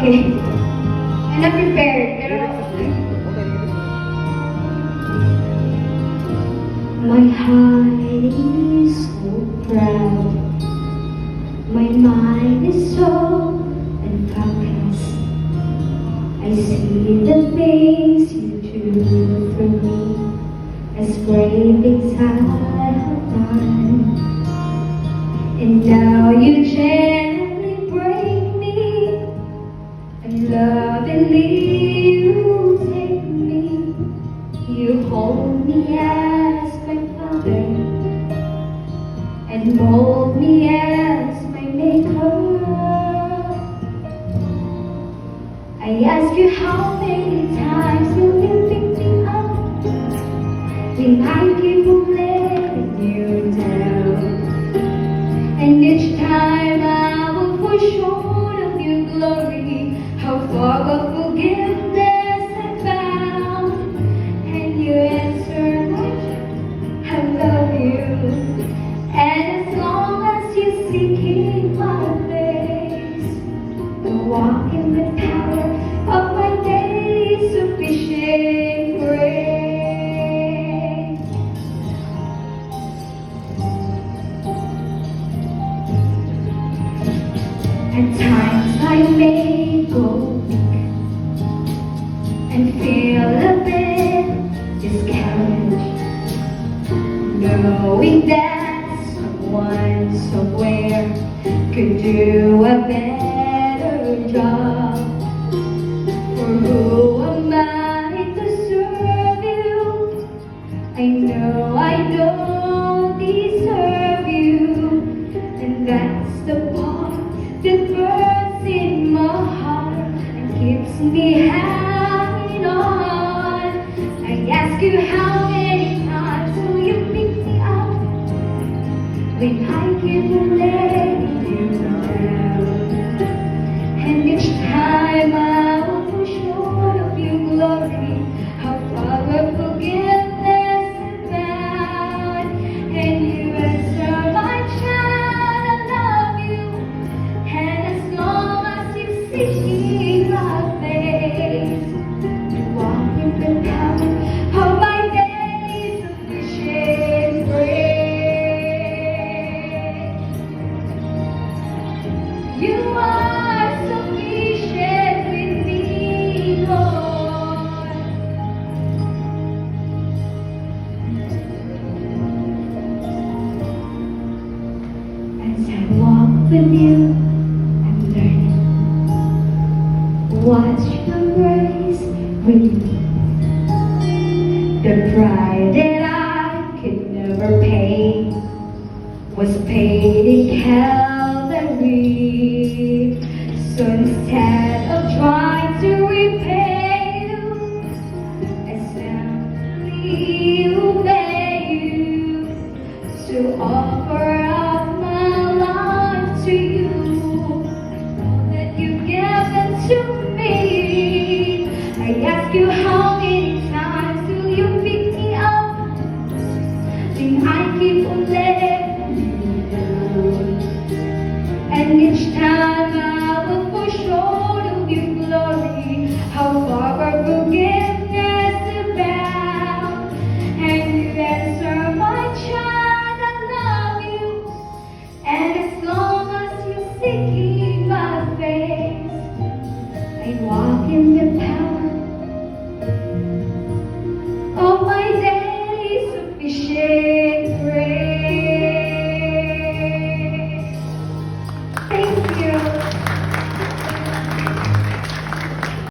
Okay. I'm not prepared, pero... My heart is so proud. My mind is so unfocused. I see the things you do for me as great things I have done. And now you gently break me, and lovingly you take me. You hold me as my father, and mold me as my maker. I ask you how many times will you pick me up when I keep on letting you down. And each time I will fall short of your glory, how far of forgiveness I found. And you answer my I love you. And as long as you seek in my face, I walk in the power of my daily sufficient grace. At times I may go weak and feel a bit discouraged, knowing that someone somewhere could do a better job. For who am I to serve you? I know I don't deserve you, and that's the part that burns in my heart and keeps me hanging on. I ask you how many times will you pick me up when I keep on letting you down. And each time I will fall short of your glory, how far of forgiveness is found. And you answer, my child, I love you. And as long as you see my face, you walk in the power of my daily sufficient grace. You are sufficient with me, Lord. As I walk with you, I'm learning. Watch your grace with me. The price that I could never pay was paid in Calvary. So instead of trying to repay you, I simply obey you, to offer up my life to you, all that you've given to me. I ask you how many times will you pick me up when I keep on letting you down. And each time I will fall short of your glory, how far our forgiveness is bound. And you answer, my child, I love you. And as long as you seek my face, I walk in the power of my